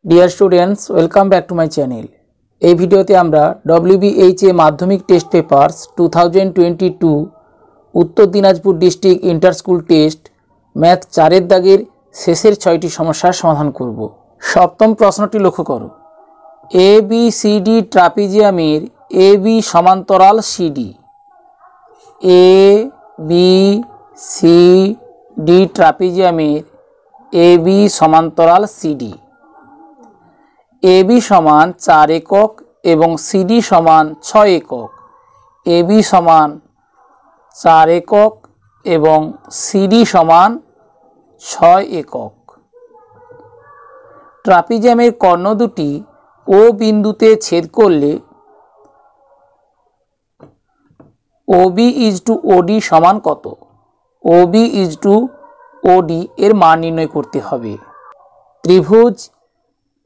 Deer students, welcome back to my channel. এই ভিডিওতে আমরা WBHA মাধ্যমিক টেস্ট পেপারস 2022 উত্তর Dinajpur district inter school test math 4-এর দাগের শেষের 6টি সমস্যার সমাধান করব। সপ্তম প্রশ্নটি লক্ষ্য করো। ABCD ট্রাপিজিয়ামের AB সমান্তরাল CD। ABCD ট্রাপিজিয়ামের AB সমান্তরাল CD। AB সমান 4 একক এবং CD সমান 6 একক। AB সমান 4 একক এবং CD সমান 6 একক। ট্রাপিজিয়ামের কর্ণ দুটি O বিন্দুতে ছেদ করলে OB ইজ টু OD সমান কত? OB ইজ টু OD এর মান নির্ণয় করতে হবে। ত্রিভুজ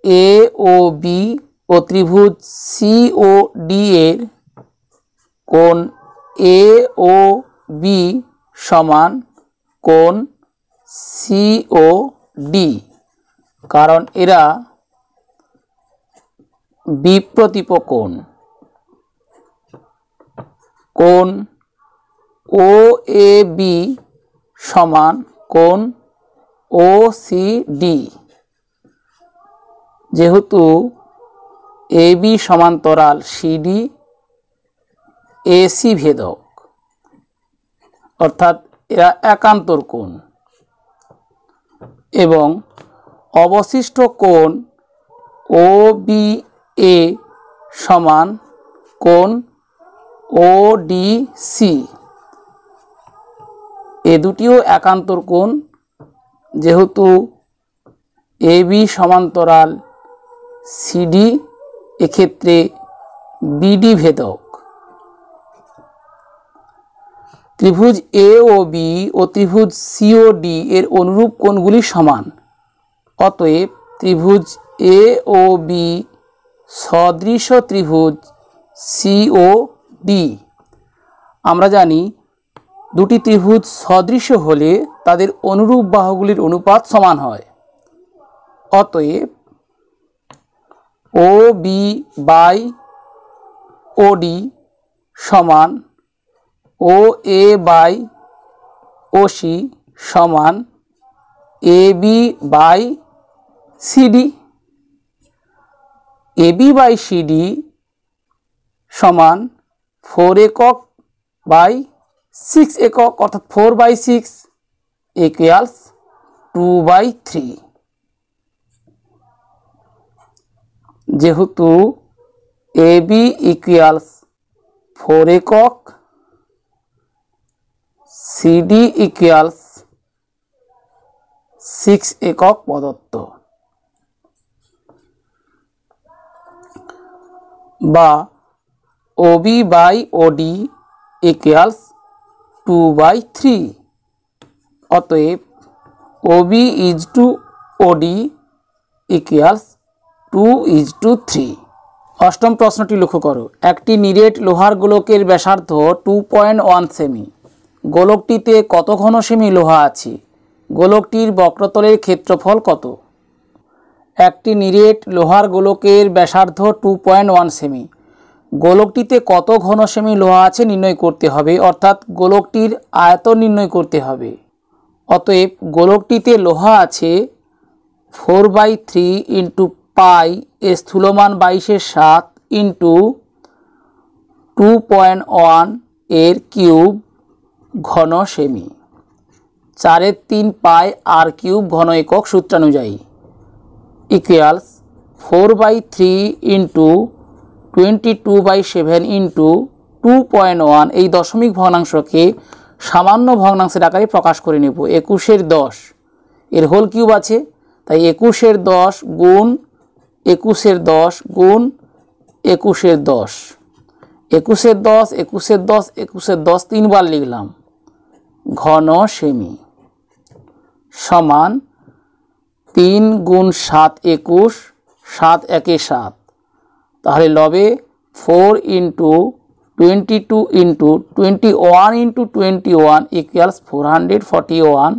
AOB ও ত্রিভুজ COD এর কোণ AOB সমান কোণ COD, কারণ এরা বিপ্রতীপ কোণ। কোণ OAB সমান কোণ OCD। যেহেতু AB সমান্তরাল CD, AC ভেদক, অর্থাৎ এরা একান্তর কোণ, এবং অবশিষ্ট কোণ OBA সমান কোণ ODC। এ দুটিও একান্তর কোণ, যেহেতু AB সমান্তরাল CD, এক্ষেত্রে BD ভেদক। ত্রিভুজ AOB ও ত্রিভুজ COD এর অনুরূপ কোণগুলি সমান। অতএব ত্রিভুজ AOB সদৃশ ত্রিভুজ COD। আমরা জানি দুটি ত্রিভুজ সদৃশ হলে তাদের অনুরূপ বাহুগুলির অনুপাত সমান হয়। অতএব OB বাই OD সমান OA বাই OC সমান AB by CD। AB by CD সমান 4 একক বাই 6 একক, অর্থাৎ 4/6 ইকুয়ালস 2/3। যেহেতু AB ইকুয়ালস 4 একক, CD ইকুয়ালস 6 একক প্রদত্ত, বা OB বাই OD ইকুয়ালস 2/3। অতএব OB is to OD equals 2:3। অষ্টম প্রশ্নটি লক্ষ্য করো। একটি নিরেট লোহার গোলকের ব্যাসার্ধ 2.1 সেমি। গোলকটিতে কত ঘন সেমি লোহা আছে? গোলকটির বক্রতলের ক্ষেত্রফল কত? একটি নিরেট লোহার গোলকের ব্যাসার্ধ 2.1 সেমি। গোলকটিতে কত ঘন সেমি লোহা আছে নির্ণয় করতে হবে, অর্থাৎ গোলকটির আয়তন নির্ণয় করতে হবে। অতএব গোলকটিতে লোহা আছে 4/3 ইন্টু পাই স্থূলমান 22/7 ইন্টু 2.1 এর কিউব ঘন সেমি। 4/3 পাই আর কিউব ঘন একক সূত্রানুযায়ী ইকুয়ালস 4/3 ইন্টু 22/7 ইন্টু 2.1। এই দশমিক ভগ্নাংশকে সামান্য ভগ্নাংশের আকারে প্রকাশ করে নেব। 21/10 এর হোল কিউব আছে, তাই 21/10 গুণ 21/10 গুণ 21/10, 21/10 21/10 21/10 তিনবার লিখলাম, ঘন সেমি সমান 3 গুণ 7 21, 7 1 7। তাহলে লবে 4 into 22 into 21 into 21 equals 441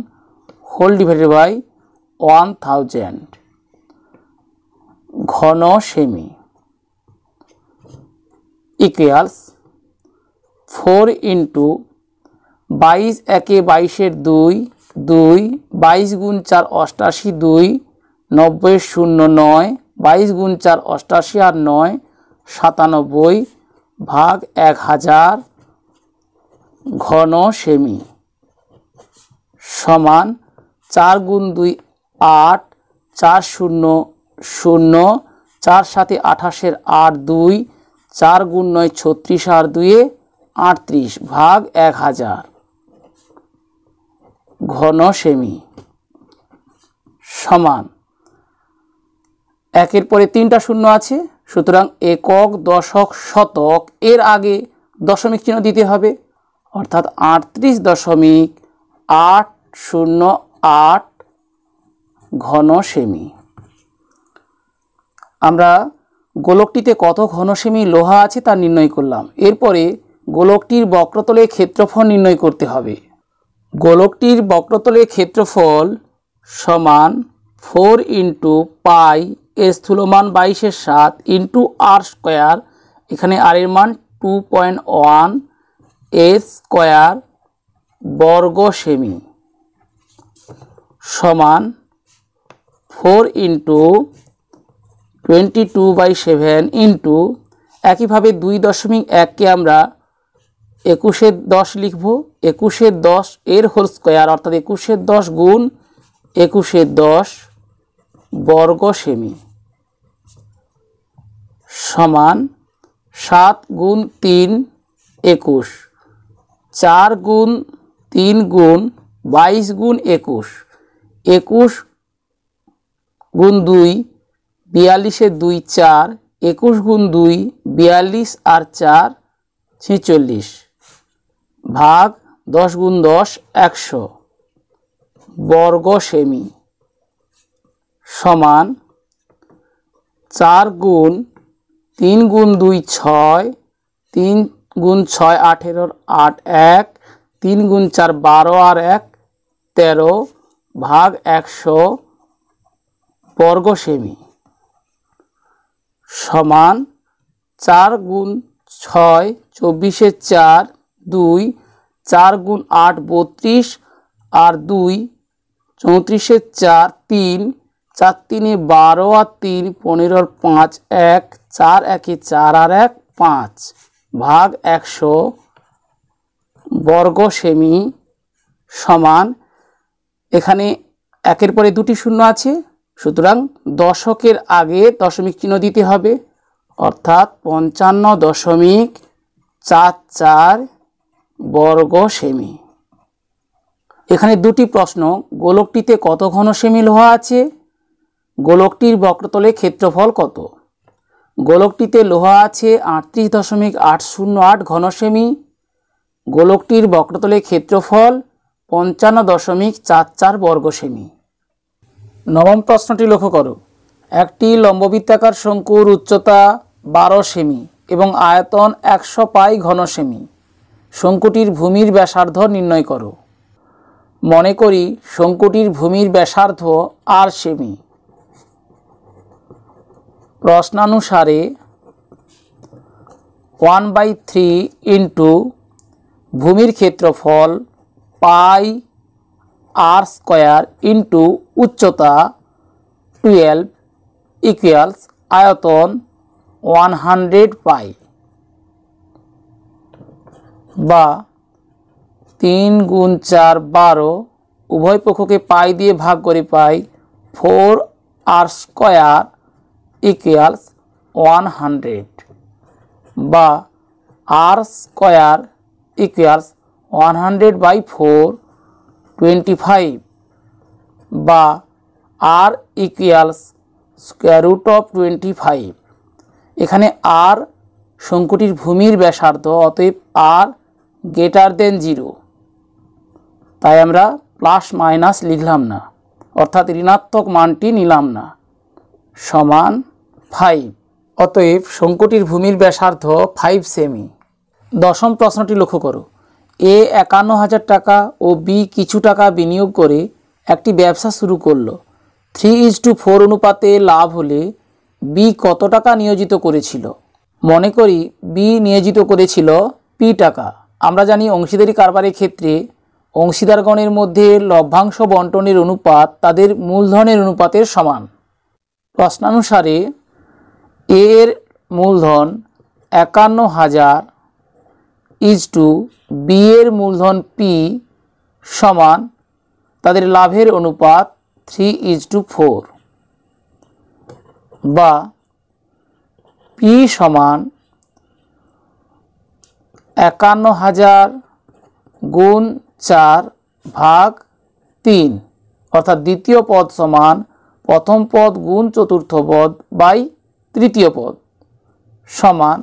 whole divided by 1000। ঘন সেমি ইকুয়ালস 4 ইন্টু 22 একে 22-এর 2 2 22 গুণ 4 88 2 90 0 9 22 গুণ 4 88 আর 9 97 ভাগ 1000 ঘন সেমি সমান 4 গুণ 2 8 4 0 0 4 7 28-এর 8 2 4 গুণ 9 36 আর 2 38 ভাগ 1000 ঘন সেমি সমান একের পরে 3টা শূন্য আছে, সুতরাং একক দশক শতক এর আগে দশমিক চিহ্ন দিতে হবে, অর্থাৎ 38.808 ঘন সেমি। আমরা গোলকটিতে কত ঘন সেমি লোহা আছে তা নির্ণয় করলাম। এরপরে গোলকটির বক্রতলের ক্ষেত্রফল নির্ণয় করতে হবে। গোলকটির বক্রতলের ক্ষেত্রফল সমান 4 ইন্টু পাই এর স্থূলমান 22/7 ইন্টু আর স্কোয়ার, এখানে আর এর মান 2.1 এর স্কোয়ার বর্গ সেমি সমান 4 ইন্টু 22/7 ইন্টু একইভাবে 2.1কে আমরা 21/10 লিখব। 21/10 এর হোল স্কোয়ার অর্থাৎ 21/10 গুণ 21/10 বর্গ সেমি সমান 7 গুণ 3 21, 4 গুণ 3 গুণ 22 গুণ 21, 21 গুণ 2 42-এর 2 4, 21 গুণ 2 42 আর 4 46 ভাগ 10 গুণ 10 100 বর্গ সেমি সমান 4 গুণ 3 গুণ 2 6, 3 গুণ 6 18 8 1, 3 গুণ 4 12 আর 1 13 ভাগ 100 বর্গ সেমি সমান 4 গুণ 6 24-এর 4 2, 4 গুণ 8 32 আর 2 34-এর 4 3, 4 3-এ 12 আর 3 15 আর 5 1, 4 1-এ 4 আর 1 5 ভাগ 100 বর্গ সেমি সমান, এখানে একের পরে 2টি শূন্য আছে, সুতরাং দশকের আগে দশমিক চিহ্ন দিতে হবে, অর্থাৎ 55.44 বর্গ সেমি। এখানে 2টি প্রশ্ন, গোলকটিতে কত ঘন সেমি লোহা আছে, গোলকটির বক্রতলে ক্ষেত্রফল কত। গোলকটিতে লোহা আছে 38.808 ঘন সেমি, গোলকটির বক্রতলে ক্ষেত্রফল 55.44 বর্গ সেমি। নবম প্রশ্নটি লক্ষ্য করো, একটি লম্ববৃত্তাকার শঙ্কুর উচ্চতা 12 সেমি এবং আয়তন 100 পাই ঘন সেমি, শঙ্কুটির ভূমির ব্যাসার্ধ নির্ণয় করো। মনে করি শঙ্কুটির ভূমির ব্যাসার্ধ আর সেমি। প্রশ্নানুসারে 1/3 ইন্টু ভূমির ক্ষেত্রফল পাই আর স্কোয়ার ইন্টু উচ্চতা 12 ইকুয়ালস আয়তন 100 পাই, বা 3 গুণ 4 12, উভয় পক্ষকে পাই দিয়ে ভাগ করে পাই 4 আর স্কোয়ার ইকুয়ালস 100, বা আর স্কোয়ার ইকুয়ালস 100/4 25, বা আর ইকুয়ালস স্কোয়ার রুট অফ 25। এখানে আর শঙ্কুটির ভূমির ব্যাসার্ধ, অতএব আর গ্রেটার দেন 0, তাই আমরা প্লাস মাইনাস লিখলাম না, অর্থাৎ ঋণাত্মক মানটি নিলাম না, সমান 5। অতএব শঙ্কুটির ভূমির ব্যাসার্ধ 5 সেমি। দশম প্রশ্নটি লক্ষ্য করো, এ 51,000 টাকা ও বি কিছু টাকা বিনিয়োগ করে একটি ব্যবসা শুরু করলো। 3:4 অনুপাতে লাভ হলে বি কত টাকা নিয়োজিত করেছিল? মনে করি বি নিয়োজিত করেছিল পি টাকা। আমরা জানি অংশীদারি কারবারের ক্ষেত্রে অংশীদারগণের মধ্যে লভ্যাংশ বন্টনের অনুপাত তাদের মূলধনের অনুপাতের সমান। প্রশ্নানুসারে এ এর মূলধন ৫১,০০০ ইজ টু বি এর মূলধন পি সমান তাদের লাভের অনুপাত 3:4, বা পি সমান ৫১,০০০ গুণ 4 ভাগ 3, অর্থাৎ দ্বিতীয় পদ সমান প্রথম পদ গুণ চতুর্থ পদ বাই তৃতীয় পদ সমান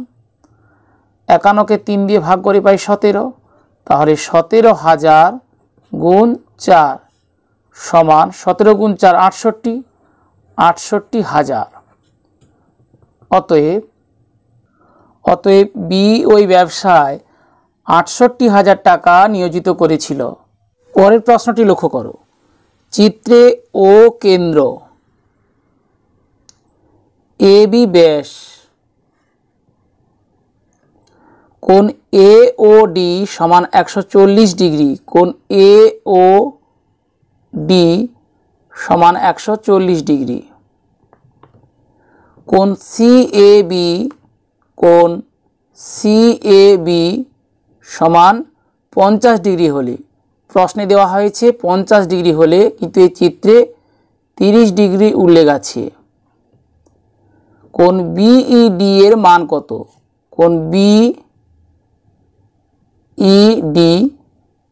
৫১কে ৩ দিয়ে ভাগ করে পাই ১৭, তাহলে ১৭,০০০ গুণ 4 সমান ১৭ গুণ 4 ৬৮, ৬৮,০০০। অতএব বি ওই ব্যবসায় ৬৮,০০০ টাকা নিয়োজিত করেছিল। পরের প্রশ্নটি লক্ষ্য করো। চিত্রে ও কেন্দ্র, এ বি ব্যাস, কোণ এ ও ডি সমান ১৪০ ডিগ্রি, কোণ এ ও ডি সমান ১৪০ ডিগ্রি। কোণ সি এ বি, কোণ সি এ বি সমান ৫০ ডিগ্রি হলে, প্রশ্নে দেওয়া হয়েছে ৫০ ডিগ্রি হলে, কিন্তু এই চিত্রে ৩০ ডিগ্রি উল্লেখ আছে। কোণ বিইডি এর মান কত? কোণ বিইডি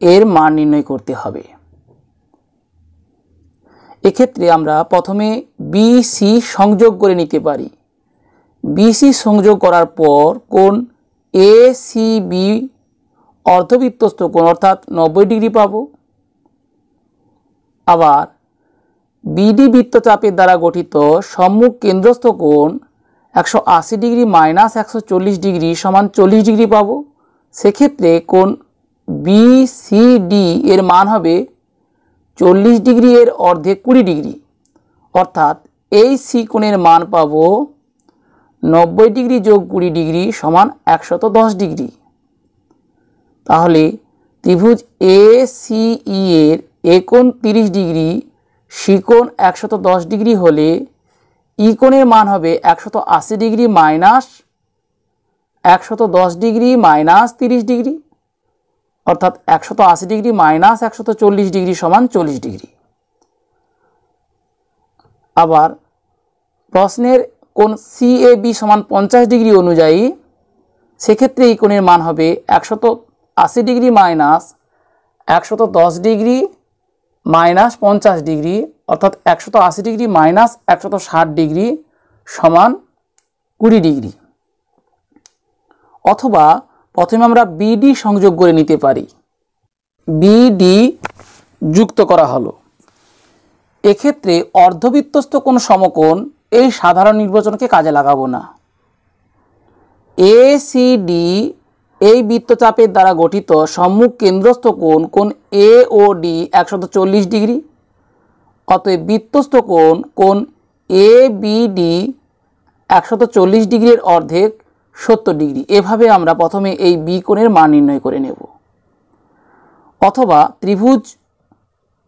এর মান নির্ণয় করতে হবে। এক্ষেত্রে আমরা প্রথমে বিসি সংযোগ করে নিতে পারি। বিসি সংযোগ করার পর কোণ এসিবি অর্ধবৃত্তস্থ কোণ অর্থাৎ ৯০ ডিগ্রি পাব। আবার বিডি বৃত্তচাপের দ্বারা গঠিত সম্মুখ কেন্দ্রস্থ কোণ ১৮০ ডিগ্রি মাইনাস ১৪০ ডিগ্রি সমান ৪০ ডিগ্রি পাব। সেক্ষেত্রে কোণ বিসিডি এর মান হবে ৪০ ডিগ্রি এর অর্ধেক ২০ ডিগ্রি, অর্থাৎ এই সি কোণের মান পাব ৯০ ডিগ্রি যোগ ২০ ডিগ্রি সমান ১১০ ডিগ্রি। তাহলে ত্রিভুজ এ সিই এর এ কোণ ৩০ ডিগ্রি, সি কোণ ১১০ ডিগ্রি হলে ই কোণের মান হবে ১৮০ degree minus ১১০ degree minus ৩০ degree, অর্থাৎ ১৮০ ডিগ্রি মাইনাস ১৪০ ডিগ্রি সমান ৪০ ডিগ্রি। আবার প্রশ্নের কোণ সিএবি সমান ৫০ ডিগ্রি অনুযায়ী সেক্ষেত্রে এই কোণের মান হবে ১৮০ degree minus ১১০ degree minus ৫০ degree, অর্থাৎ ১৮০ ডিগ্রি মাইনাস ১৬০ ডিগ্রি সমান ২০ ডিগ্রি। অথবা প্রথমে আমরা বিডি সংযোগ করে নিতে পারি। বিডি যুক্ত করা হলো। এক্ষেত্রে অর্ধবৃত্তস্থ কোণ সমকোণ এই সাধারণ নির্বাচনকে কাজে লাগাবো না। এসিডি এই বৃত্তচাপের দ্বারা গঠিত সম্মুখ কেন্দ্রস্থ কোণ কোণ এ ও ডি ১৪০ ডিগ্রি। অতএব বৃত্তস্থ কোণ এ বিডি ১৪০ ডিগ্রির অর্ধেক ৭০ ডিগ্রি। এভাবে আমরা প্রথমে এই বি কোণের মান নির্ণয় করে নেব। অথবা ত্রিভুজ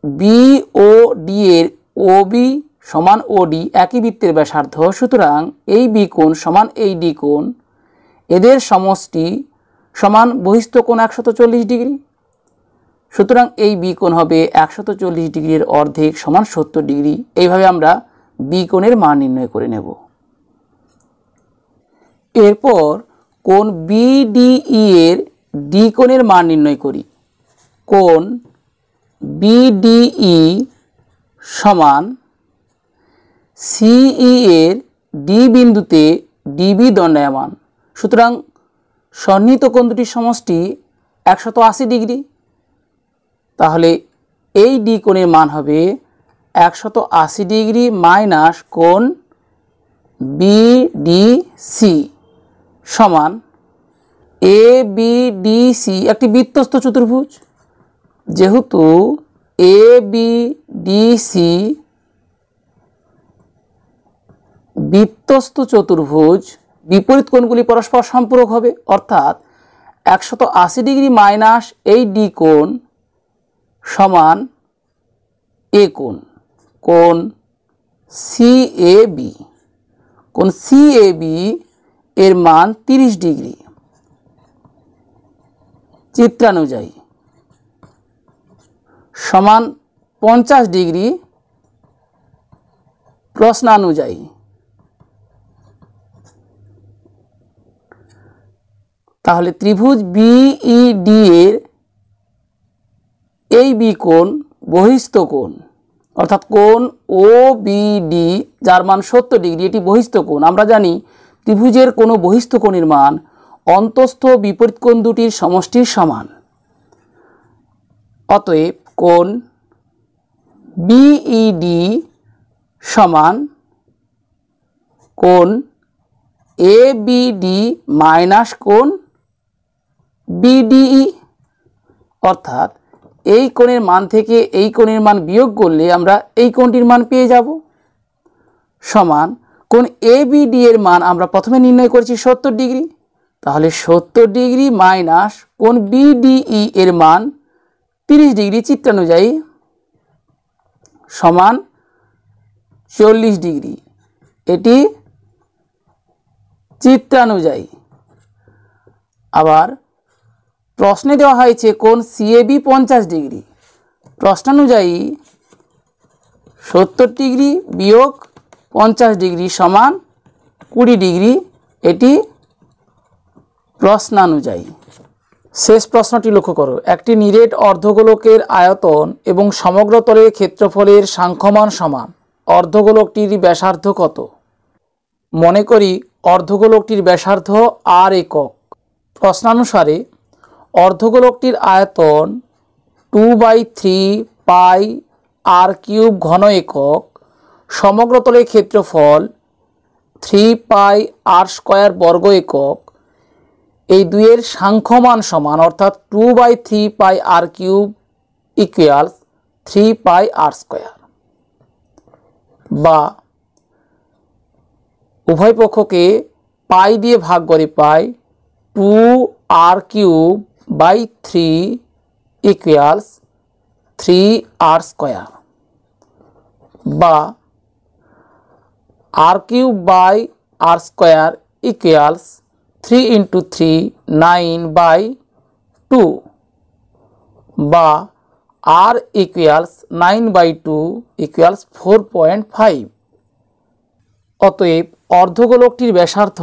বি ও ডি এর ও বি সমান ও ডি একই বৃত্তের ব্যাসার্ধ, সুতরাং এই বি কোণ সমান এই ডি কোণ, এদের সমষ্টি সমান বহিস্থ কোণ ১৪০ ডিগ্রি। সুতরাং এই বি কোণ হবে ১৪০ ডিগ্রির অর্ধেক সমান ৭০ ডিগ্রি। এইভাবে আমরা বি কোণের মান নির্ণয় করে নেব। এরপর কোণ বিডিই এর ডি কোণের মান নির্ণয় করি। কোণ বিডিই সমান সিই এর ডি বিন্দুতে ডিবি দণ্ডায়মান, সুতরাং সন্নিহিত কোণ দুটির সমষ্টি ১৮০ ডিগ্রি। তাহলে এই ডি কোণের মান হবে ১৮০ ডিগ্রি মাইনাস কোণ বিডিসি সমান এ বিডিসি একটি বৃত্তস্থ চতুর্ভুজ, যেহেতু বৃত্তস্থ চতুর্ভুজ বিপরীত কোণগুলি পরস্পর সম্পূরক হবে, অর্থাৎ 180 ডিগ্রি মাইনাস এই ডি কোণ সমান এ কোণ, কোণ সিএবি। কোণ সিএবি এর মান 30 ডিগ্রি চিত্রানুযায়ী সমান 50 ডিগ্রি প্রশ্নানুযায়ী। তাহলে ত্রিভুজ বিইডি এর এই বি কোণ বহিস্থ কোণ, অর্থাৎ কোণ ওবিডি যার মান 70 ডিগ্রি, এটি বহিস্থ কোণ। আমরা জানি ত্রিভুজের কোনো বহিস্থ কোণের মান অন্তস্থ বিপরীত কোণ দুটির সমষ্টির সমান। অতএব কোণ বিইডি সমান কোণ এবিডি মাইনাস কোণ বিডিই, অর্থাৎ এই কোণের মান থেকে এই কোণের মান বিয়োগ করলে আমরা এই কোণটির মান পেয়ে যাব, সমান কোণ এবিডি এর মান আমরা প্রথমে নির্ণয় করেছি 70 ডিগ্রি, তাহলে 70 ডিগ্রি মাইনাস কোণ বিডিই এর মান 30 ডিগ্রি চিত্রানুযায়ী সমান 40 ডিগ্রি, এটি চিত্রানুযায়ী। আবার প্রশ্নে দেওয়া হয়েছে কোণ সিএবি 50 ডিগ্রি, প্রশ্নানুযায়ী 70 ডিগ্রি বিয়োগ 50 ডিগ্রি সমান 20 ডিগ্রি, এটি প্রশ্নানুযায়ী। শেষ প্রশ্নটি লক্ষ্য করো, একটি নিরেট অর্ধগোলকের আয়তন এবং সমগ্র তলের ক্ষেত্রফলের সাংখ্যমান সমান, অর্ধগোলকটির ব্যাসার্ধ কত? মনে করি অর্ধগোলকটির ব্যাসার্ধ r একক। প্রশ্নানুসারে অর্ধগোলকটির আয়তন 2/3 পাই r কিউব ঘন একক, সমগ্র তলের ক্ষেত্রফল 3 পাই r স্কয়ার বর্গ একক, এই দুইয়ের সাংখ্যমান সমান, অর্থাৎ 2/3 pi r cube equals 3 pi r square, বা উভয় পক্ষকে পাই দিয়ে ভাগ করে pi 2r cube by 3 equals 3r square, বা r cube by r square equals 3 into 3 9/2, বা r ইকুয়ালস 9/2 ইকুয়ালস 4.5। অতএব অর্ধগোলকটির ব্যাসার্ধ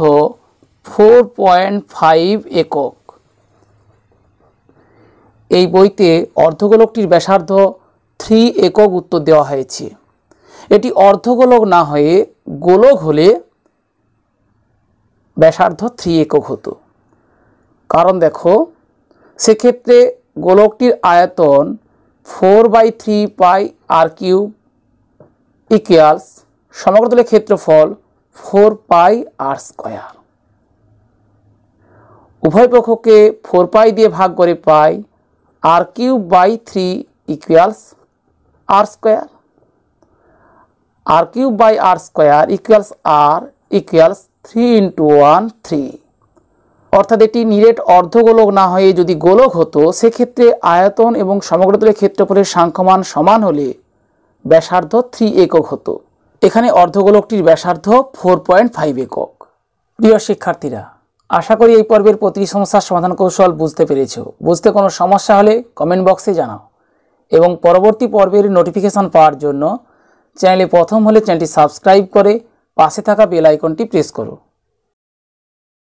4.5 একক। এই বইতে অর্ধগোলকটির ব্যাসার্ধ 3 একক উত্তর দেওয়া হয়েছে। এটি অর্ধগোলক না হয়ে গোলক হলে ব্যাসার্ধ 3 একক হতো, কারণ দেখো সেক্ষেত্রে গোলকটির আয়তন 4/3 পাই r কিউব ইকুয়ালস সমগ্র তলের ক্ষেত্রফল 4 পাই r স্কয়ার। উভয় পক্ষকে 4 পাই দিয়ে ভাগ করে pi r cube by 3 equals r square, r cube by r square equals r equals 3 into 1 3। অর্থাৎ এটি নিরেট অর্ধগোলক না হয়ে যদি গোলক হতো সেক্ষেত্রে আয়তন এবং সমগ্র তলের ক্ষেত্রফলের সাংখ্যমান সমান হলে ব্যাসার্ধ 3 একক হতো। এখানে অর্ধগোলকটির ব্যাসার্ধ 4.5 একক। প্রিয় শিক্ষার্থীরা, আশা করি এই পর্বের প্রতিটি সমস্যার সমাধান কৌশল বুঝতে পেরেছো। বুঝতে কোনো সমস্যা হলে কমেন্ট বক্সে জানাও, এবং পরবর্তী পর্বের নোটিফিকেশন পাওয়ার জন্য চ্যানেলে প্রথম হলে চ্যানেলটি সাবস্ক্রাইব করে পাশে থাকা বেল আইকনটি প্রেস করো।